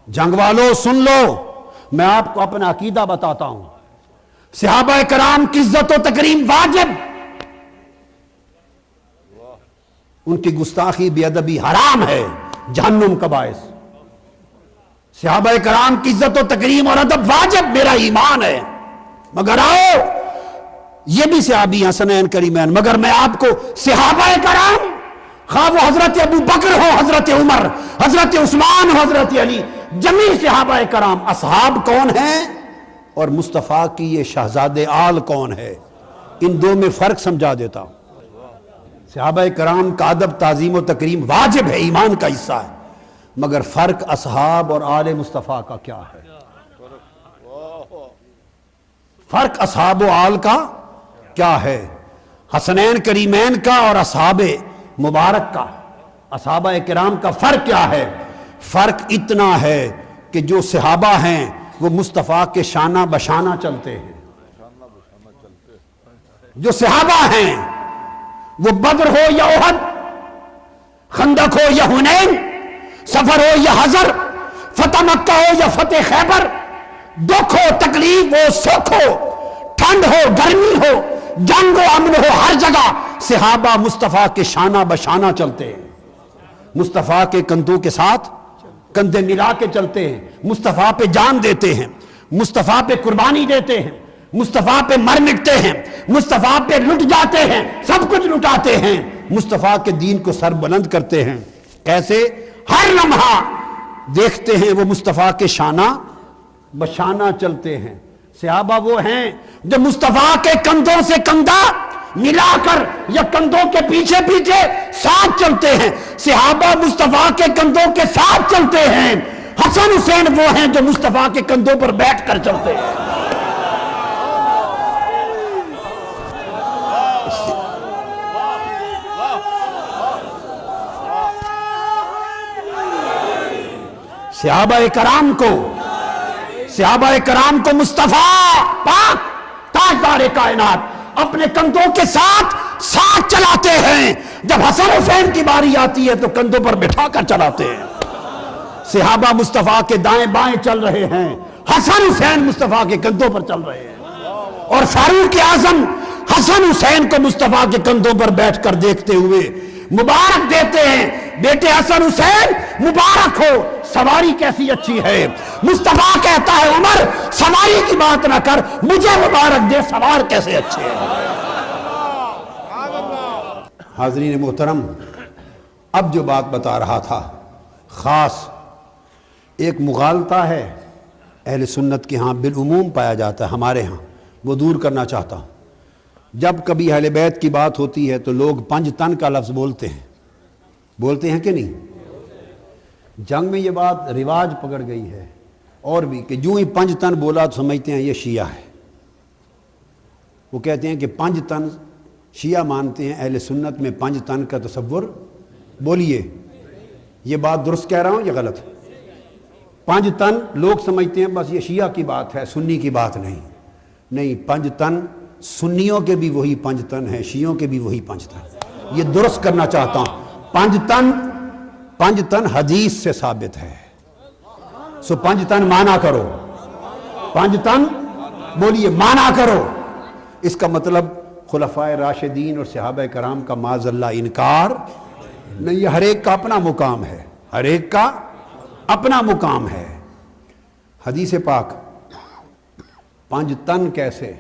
جنگ والوں سن لو، میں آپ کو اپنا عقیدہ بتاتا ہوں، صحابہ کرام کی عزت و تکریم واجب، ان کی گستاخی بے ادبی حرام ہے، جہنم کا باعث۔ صحابہ کرام کی عزت و تکریم اور ادب واجب، میرا ایمان ہے، مگر آؤ یہ بھی صحابی حسنین کریمین، مگر میں آپ کو صحابہ کرام، خواہ وہ حضرت ابو بکر ہو، حضرت عمر، حضرت عثمان ہو، حضرت علی، جمیع صحابہ کرام اصحاب کون ہیں اور مصطفیٰ کی یہ شہزاد آل کون ہے، ان دو میں فرق سمجھا دیتا ہوں۔ صحابہ کرام کا ادب تعظیم و تکریم واجب ہے، ایمان کا حصہ ہے، مگر فرق اصحاب اور آل مصطفیٰ کا کیا ہے؟ فرق اصحاب و آل کا کیا ہے؟ حسنین کریمین کا اور اصحاب مبارک کا، اصحابہ کرام کا فرق کیا ہے؟ فرق اتنا ہے کہ جو صحابہ ہیں وہ مصطفیٰ کے شانہ بشانہ چلتے ہیں، جو صحابہ ہیں وہ بدر ہو یا احد، خندق ہو یا حنین، سفر ہو یا حضر، فتح مکہ ہو یا فتح خیبر، دکھ ہو تکلیف ہو سکھ ہو، ٹھنڈ ہو گرمی ہو، جنگ ہو امن ہو، ہر جگہ صحابہ مصطفیٰ کے شانہ بشانہ چلتے ہیں، مصطفیٰ کے کندھوں کے ساتھ کندھے ملا کے چلتے ہیں، مصطفیٰ پہ جان دیتے ہیں، مصطفیٰ پہ قربانی دیتے ہیں، مصطفیٰ پہ مر مٹتے ہیں، مصطفیٰ پہ لٹ جاتے ہیں، سب کچھ لٹاتے ہیں، مصطفیٰ کے دین کو سر بلند کرتے ہیں۔ کیسے؟ ہر لمحہ دیکھتے ہیں وہ مصطفیٰ کے شانہ بشانہ چلتے ہیں۔ صحابہ وہ ہیں جو مصطفیٰ کے کندھوں سے کندھا ملا کر یا کندھوں کے پیچھے پیچھے ساتھ چلتے ہیں، صحابہ مصطفیٰ کے کندھوں کے ساتھ چلتے ہیں۔ حسن حسین وہ ہیں جو مصطفیٰ کے کندھوں پر بیٹھ کر چلتے ہیں۔ صحابہ کرام کو مصطفیٰ پاک تاجدار کائنات اپنے کندھوں کے ساتھ چلاتے ہیں، جب حسن حسین کی باری آتی ہے تو کندھوں پر بٹھا کر چلاتے ہیں۔ صحابہ مصطفیٰ کے دائیں بائیں چل رہے ہیں، حسن حسین مصطفیٰ کے کندھوں پر چل رہے ہیں، اور فاروق اعظم حسن حسین کو مصطفیٰ کے کندھوں پر بیٹھ کر دیکھتے ہوئے مبارک دیتے ہیں، بیٹے حسن حسین مبارک ہو، سواری کیسی اچھی ہے۔ مصطفیٰ کہتا ہے عمر سواری کی بات نہ کر، مجھے مبارک دے، سوار کیسے اچھے ہیں۔ حاضرین محترم، اب جو بات بتا رہا تھا خاص ایک مغالطہ ہے اہل سنت کے ہاں بالعموم پایا جاتا ہے، ہمارے ہاں وہ دور کرنا چاہتا ہوں۔ جب کبھی اہل بیت کی بات ہوتی ہے تو لوگ پنج تن کا لفظ بولتے ہیں کہ نہیں؟ جنگ میں یہ بات رواج پکڑ گئی ہے، اور بھی کہ جو ہی پنج تن بولا تو سمجھتے ہیں یہ شیعہ ہے۔ وہ کہتے ہیں کہ پنج تن شیعہ مانتے ہیں، اہل سنت میں پنج تن کا تصور، بولیے یہ بات درست کہہ رہا ہوں یا غلط؟ پنج تن لوگ سمجھتے ہیں بس یہ شیعہ کی بات ہے، سنی کی بات نہیں، پنج تن سنیوں کے بھی وہی پنج تن ہیں، شیعوں کے بھی وہی پنج تن، یہ درست کرنا چاہتا ہوں۔ پنج تن حدیث سے ثابت ہے، سو پنج تن مانا کرو، پنج تن بولیے مانا کرو۔ اس کا مطلب خلفائے راشدین اور صحابہ کرام کا معاذ اللہ انکار نہیں، یہ ہر ایک کا اپنا مقام ہے، ہر ایک کا اپنا مقام ہے۔ حدیث پاک پنج تن کیسے؟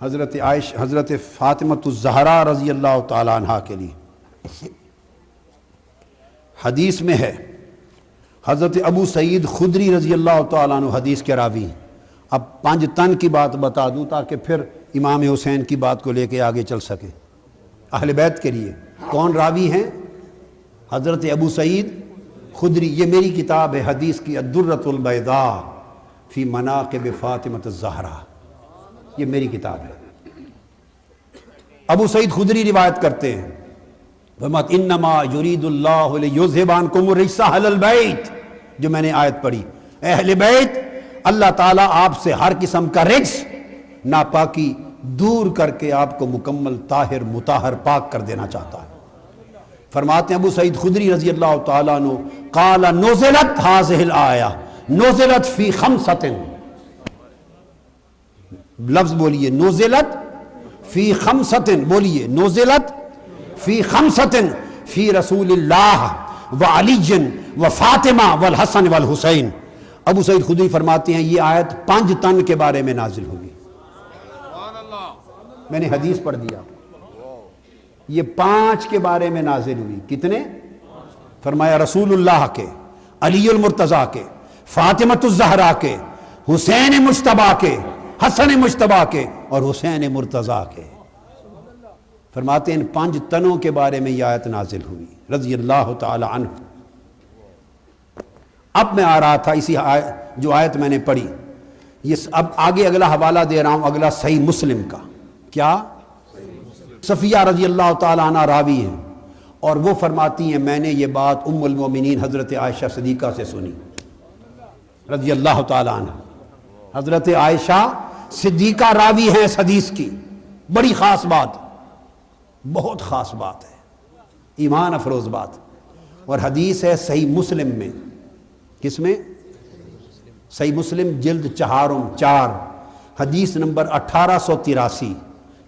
حضرت فاطمہ الزہرا رضی اللہ تعالیٰ عنہ کے لیے حدیث میں ہے، حضرت ابو سعید خدری رضی اللہ تعالیٰ عنہ حدیث کے راوی۔ اب پنج تن کی بات بتا دوں تاکہ پھر امام حسین کی بات کو لے کے آگے چل سکے۔ اہل بیت کے لیے کون راوی ہیں؟ حضرت ابو سعید خدری۔ یہ میری کتاب ہے حدیث کی، الدرۃ البیضاء فی مناقب فاطمہ الزہرا، یہ میری کتاب ہے۔ ابو سعید خدری روایت کرتے ہیں، فرماتے انما یرید اللہ لیذھب عنکم الرجس اہل البیت، جو میں نے آیت پڑھی، اہل بیت اللہ تعالیٰ آپ سے ہر قسم کا رجس، ناپاکی دور کر کے آپ کو مکمل طاہر مطہر پاک کر دینا چاہتا ہے۔ فرماتے ہیں ابو سعید خدری رضی اللہ تعالیٰ عنہ قال نزلت هذه الآیہ نزلت فی خمسۃ، لفظ بولیے نزلت فی خمسۃ، بولیے نزلت فی خمسۃ فی رسول اللہ وعلی وفاطمہ والحسن والحسین۔ ابو سعید خدری فرماتے ہیں یہ آیت 5 تن کے بارے میں نازل ہوئی۔ میں نے حدیث پڑھ دیا، یہ 5 کے بارے میں نازل ہوئی۔ کتنے؟ فرمایا رسول اللہ کے، علی المرتضیٰ کے، فاطمۃ الزہرا کے، حسین مجتبیٰ کے، حسن مجتبیٰ کے اور حسین مرتضیٰ کے۔ فرماتے ہیں ان 5 تنوں کے بارے میں یہ آیت نازل ہوئی رضی اللہ تعالی عنہ۔ اب میں آ رہا تھا اسی جو آیت میں نے پڑھی، یہ اب آگے اگلا حوالہ دے رہا ہوں، اگلا صحیح مسلم کا۔ کیا؟ صفیہ رضی اللہ تعالیٰ عنہ راوی ہیں، اور وہ فرماتی ہیں میں نے یہ بات ام المومنین حضرت عائشہ صدیقہ سے سنی رضی اللہ تعالیٰ عنہ۔ حضرت عائشہ صدیقہ راوی ہیں اس حدیث کی، بڑی خاص بات، بہت خاص بات ہے، ایمان افروز بات، اور حدیث ہے صحیح مسلم میں۔ کس میں؟ صحیح مسلم جلد 4 حدیث نمبر 1883،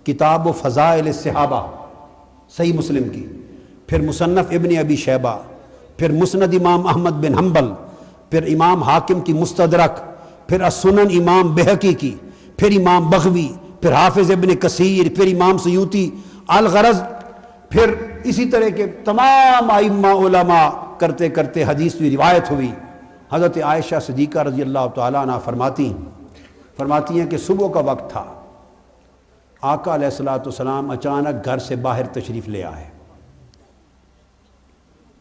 کتاب و فضائل الصحابہ صحیح مسلم کی، پھر مصنف ابن ابی شیبہ، پھر مسند امام احمد بن حنبل، پھر امام حاکم کی مستدرک، پھر السنن امام بہقی کی، پھر امام بغوی، پھر حافظ ابن کثیر، پھر امام سیوطی الغرض، پھر اسی طرح کے تمام ائمہ علماء کرتے کرتے حدیث کی روایت ہوئی۔ حضرت عائشہ صدیقہ رضی اللہ تعالیٰ عنہ فرماتی ہیں کہ صبح کا وقت تھا، آقا علیہ السلام اچانک گھر سے باہر تشریف لے آئے۔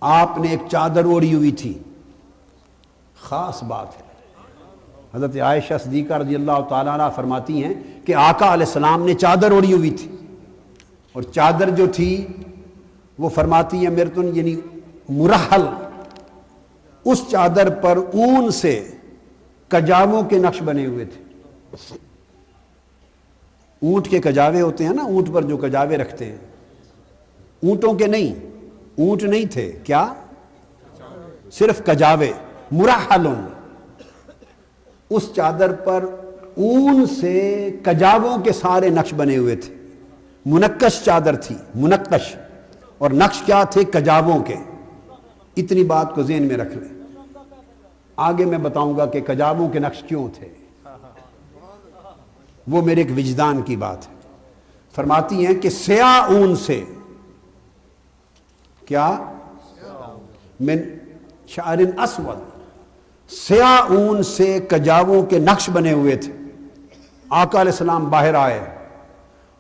آپ نے ایک چادر اوڑھی ہوئی تھی، خاص بات ہے۔ حضرت عائشہ صدیقہ رضی اللہ تعالیٰ عنہ فرماتی ہیں کہ آقا علیہ السلام نے چادر اوڑھی ہوئی تھی، اور چادر جو تھی وہ فرماتی ہیں میرے تو یعنی مرحل، اس چادر پر اون سے کجاووں کے نقش بنے ہوئے تھے۔ اونٹ کے کجاوے ہوتے ہیں نا، اونٹ پر جو کجاوے رکھتے ہیں، اونٹوں کے نہیں، اونٹ نہیں تھے، کیا؟ صرف کجاوے، مرحل، اس چادر پر اون سے کجاووں کے سارے نقش بنے ہوئے تھے، منقش چادر تھی، منقش، اور نقش کیا تھے؟ کجاووں کے۔ اتنی بات کو ذہن میں رکھ لیں، آگے میں بتاؤں گا کہ کجاووں کے نقش کیوں تھے، وہ میرے ایک وجدان کی بات ہے۔ فرماتی ہیں کہ سیاہ اون سے، کیا؟ من شعر اسود، سیاہ اون سے کجاووں کے نقش بنے ہوئے تھے۔ آقا علیہ السلام باہر آئے،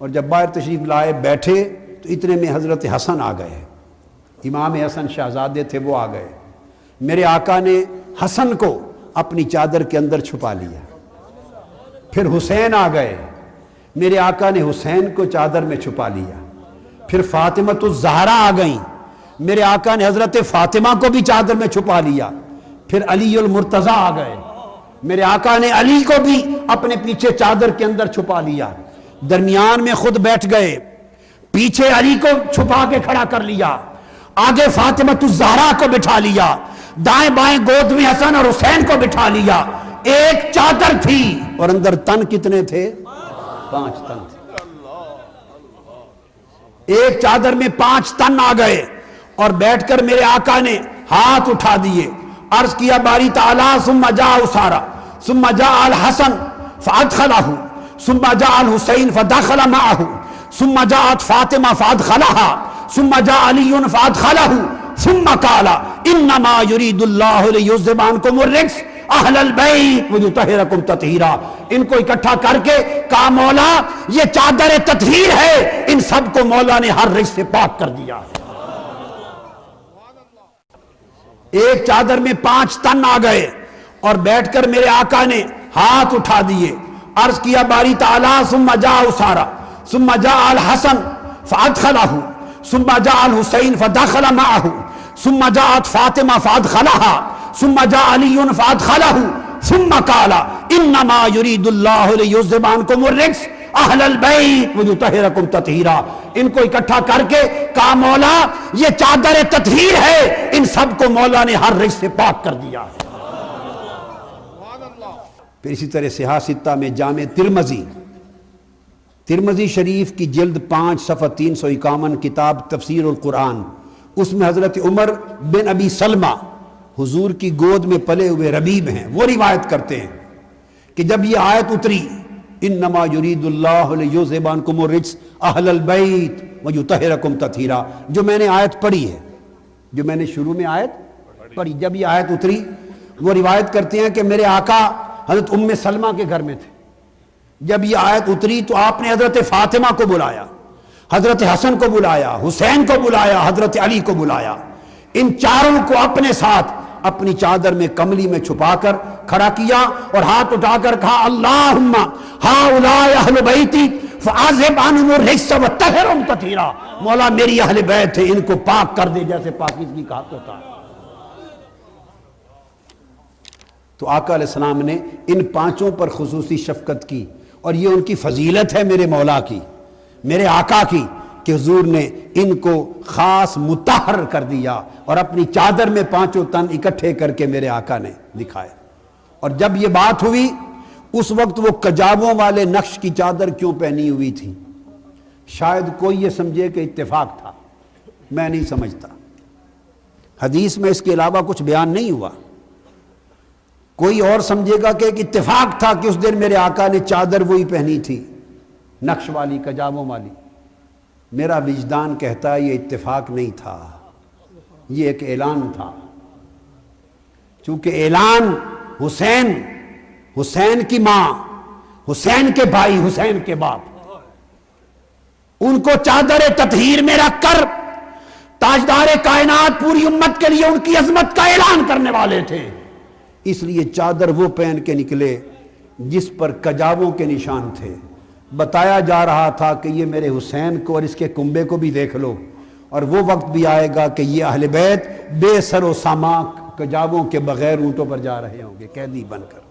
اور جب باہر تشریف لائے بیٹھے تو اتنے میں حضرت حسن آ گئے، امام حسن شہزادے تھے، وہ آ گئے۔ میرے آقا نے حسن کو اپنی چادر کے اندر چھپا لیا۔ پھر حسین آ گئے، میرے آقا نے حسین کو چادر میں چھپا لیا۔ پھر فاطمۃ الزہرا آ گئیں، میرے آقا نے حضرت فاطمہ کو بھی چادر میں چھپا لیا۔ پھر علی المرتضیٰ آ گئے، میرے آقا نے علی کو بھی اپنے پیچھے چادر کے اندر چھپا لیا۔ درمیان میں خود بیٹھ گئے، پیچھے علی کو چھپا کے کھڑا کر لیا، آگے فاطمۃ الزہرا کو بٹھا لیا، دائیں بائیں گود میں حسن اور حسین کو بٹھا لیا۔ ایک چادر تھی اور اندر تن کتنے تھے؟ 5 تن تھے۔ ایک چادر میں 5 تن آ گئے، اور بیٹھ کر میرے آقا نے ہاتھ اٹھا دیے، عرض کیا باری تعالیٰ ثم جاء اسارا ثم جاء الحسن فادخلہ ثم جاء الحسین فدخل معه ثم جاءت فاطمہ فادخلها ثم جاء علی فادخلہ ثم قال انما يريد الله ليذهب عنكم الرجس اہل البیت ویطہرکم تطہیرا۔ ان کو اکٹھا کر کے کہا مولا یہ چادر تطہیر ہے، ان سب کو مولا نے ہر رجس سے پاک کر دیا۔ ایک چادر میں 5 تن آ گئے، اور بیٹھ کر میرے آقا نے ہاتھ اٹھا دیے، عرض کیا باری تعالیٰ ثم جاء اسارا ثم جاء الحسن فادخلہ ثم جاء الحسین فدخل معه ثم جاءت فاطمہ فادخلها ثم جاء علی فادخلہ ثم قال انما يريد الله ليذهب عنكم الرجس اہل البیت ویطہرکم تطہیرا، ان کو اکٹھا کر کے کہا مولا یہ چادر تطہیر ہے، ان سب کو مولا نے ہر رجس سے پاک کر دیا۔ پھر اسی طرح صحاح ستہ میں جامع ترمذی شریف کی جلد 5 صفحہ 351 کتاب تفسیر القرآن، اس میں حضرت عمر بن ابی سلمہ حضور کی گود میں پلے ہوئے ربیب ہیں، وہ روایت کرتے ہیں کہ جب یہ آیت اتری انما یرید اللہ لیذھب عنکم الرجس اہل البیت ویطہرکم تطہیرا، جو میں نے آیت پڑھی ہے، جو میں نے شروع میں آیت پڑھی، جب یہ آیت اتری وہ روایت کرتے ہیں کہ میرے آقا حضرت ام سلمہ کے گھر میں تھے، جب یہ آیت اتری تو آپ نے حضرت فاطمہ کو بلایا، حضرت حسن کو بلایا، حسین کو بلایا، حضرت علی کو بلایا، ان چاروں کو اپنے ساتھ اپنی چادر میں کملی میں چھپا کر کھڑا کیا اور ہاتھ اٹھا کر کہا اللہم ہؤلاء اہل بیتی فاذھب عنہم الرجس وطہرہم تطہیرا، مولا میری اہل بیت ہے ان کو پاک کر دے جیسے پاکیزگی کا حق ہوتا ہے۔ تو آقا علیہ السلام نے ان 5 پر خصوصی شفقت کی، اور یہ ان کی فضیلت ہے میرے مولا کی، میرے آقا کی، کہ حضور نے ان کو خاص مطہر کر دیا اور اپنی چادر میں 5 تن اکٹھے کر کے میرے آقا نے دکھائے۔ اور جب یہ بات ہوئی اس وقت وہ کجاووں والے نقش کی چادر کیوں پہنی ہوئی تھی؟ شاید کوئی یہ سمجھے کہ اتفاق تھا، میں نہیں سمجھتا، حدیث میں اس کے علاوہ کچھ بیان نہیں ہوا۔ کوئی اور سمجھے گا کہ ایک اتفاق تھا کہ اس دن میرے آقا نے چادر وہی پہنی تھی، نقش والی، کجاووں والی۔ میرا وجدان کہتا ہے یہ اتفاق نہیں تھا، یہ ایک اعلان تھا، چونکہ اعلان حسین کی ماں، حسین کے بھائی، حسین کے باپ، ان کو چادر تطہیر میں رکھ کر تاجدار کائنات پوری امت کے لیے ان کی عظمت کا اعلان کرنے والے تھے، اس لیے چادر وہ پہن کے نکلے جس پر کجاووں کے نشان تھے۔ بتایا جا رہا تھا کہ یہ میرے حسین کو اور اس کے کنبے کو بھی دیکھ لو، اور وہ وقت بھی آئے گا کہ یہ اہل بیت بے سر و سامان کجاووں کے بغیر اونٹوں پر جا رہے ہوں گے قیدی بن کر۔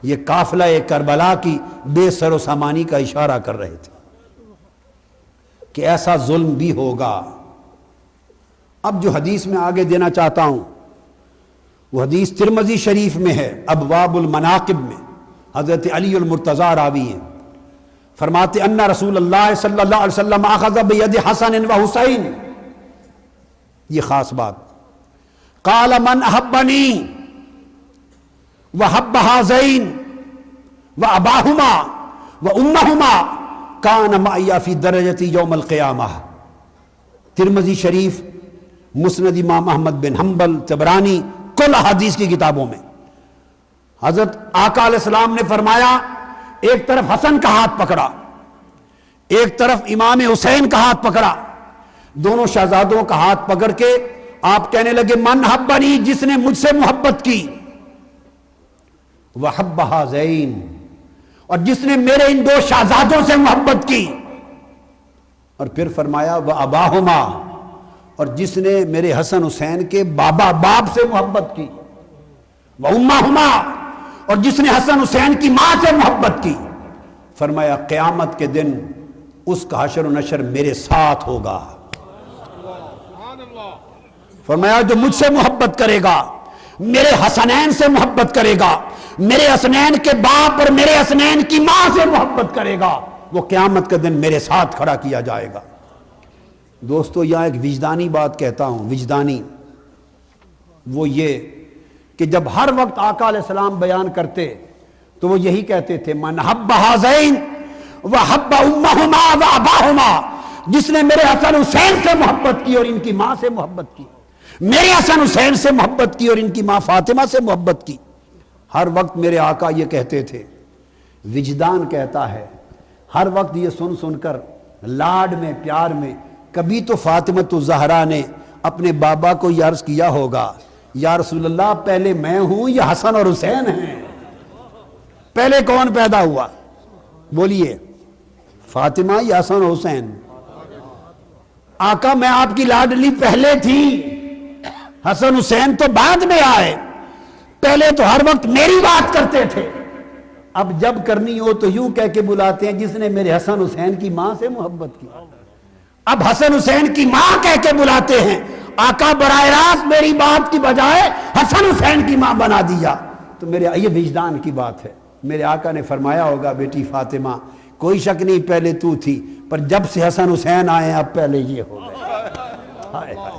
یہ قافلہ کربلا کی بے سر و سامانی کا اشارہ کر رہے تھے کہ ایسا ظلم بھی ہوگا۔ اب جو حدیث میں آگے دینا چاہتا ہوں وہ حدیث ترمذی شریف میں ہے، ابواب المناقب میں، حضرت علی المرتضیٰ راوی ہیں، فرماتے ان رسول اللہ صلی اللہ علیہ وسلم اخذ بید حسن و حسین، یہ خاص بات، قال من احبنی وحب ہذین واباہما وامہما کان معی فی درجتی یوم القیامہ۔ ترمذی شریف، مسند امام احمد بن حنبل، طبرانی، کل حدیث کی کتابوں میں حضرت آقا علیہ السلام نے فرمایا ایک طرف حسن کا ہاتھ پکڑا، ایک طرف امام حسین کا ہاتھ پکڑا، دونوں شہزادوں کا ہاتھ پکڑ کے آپ کہنے لگے من حبنی، جس نے مجھ سے محبت کی، وحب ہذین، اور جس نے میرے ان 2 شہزادوں سے محبت کی، اور پھر فرمایا واباہما، اور جس نے میرے حسن حسین کے بابا باپ سے محبت کی، وامہما، اور جس نے حسن حسین کی ماں سے محبت کی، فرمایا قیامت کے دن اس کا حشر و نشر میرے ساتھ ہوگا۔ فرمایا جو مجھ سے محبت کرے گا، میرے حسنین سے محبت کرے گا، میرے حسنین کے باپ اور میرے حسنین کی ماں سے محبت کرے گا، وہ قیامت کے دن میرے ساتھ کھڑا کیا جائے گا۔ دوستو یہاں ایک وجدانی بات کہتا ہوں، وجدانی، وہ یہ کہ جب ہر وقت آقا علیہ السلام بیان کرتے تو وہ یہی کہتے تھے من حب ہذین وحب امہما واباہما، جس نے میرے حسن حسین سے محبت کی اور ان کی ماں سے محبت کی، میرے حسن حسین سے محبت کی اور ان کی ماں فاطمہ سے محبت کی، ہر وقت میرے آقا یہ کہتے تھے۔ وجدان کہتا ہے ہر وقت یہ سن سن کر لاڈ میں، پیار میں، کبھی تو فاطمۃ الزہرا نے اپنے بابا کو یہ عرض کیا ہوگا یا رسول اللہ پہلے میں ہوں یا حسن اور حسین ہیں، پہلے کون پیدا ہوا؟ بولیے فاطمہ یا حسن اور حسین؟ آقا میں آپ کی لاڈلی پہلے تھی، حسن حسین تو بعد میں آئے، پہلے تو ہر وقت میری بات کرتے تھے، اب جب کرنی ہو تو یوں کہہ کے بلاتے ہیں جس نے میرے حسن حسین کی ماں سے محبت کی. اب حسن حسین کی ماں کہہ کے بلاتے ہیں. آقا براہ راست میری بات کی بجائے حسن حسین کی ماں بنا دیا. تو میرے یہ وجدان کی بات ہے. میرے آقا نے فرمایا ہوگا بیٹی فاطمہ کوئی شک نہیں پہلے تو تھی، پر جب سے حسن حسین آئے اب پہلے یہ ہو گئے. ہائے ہائے.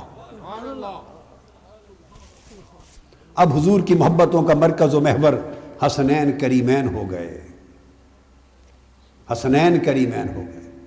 اب حضور کی محبتوں کا مرکز و محور حسنین کریمین ہو گئے. حسنین کریمین ہو گئے.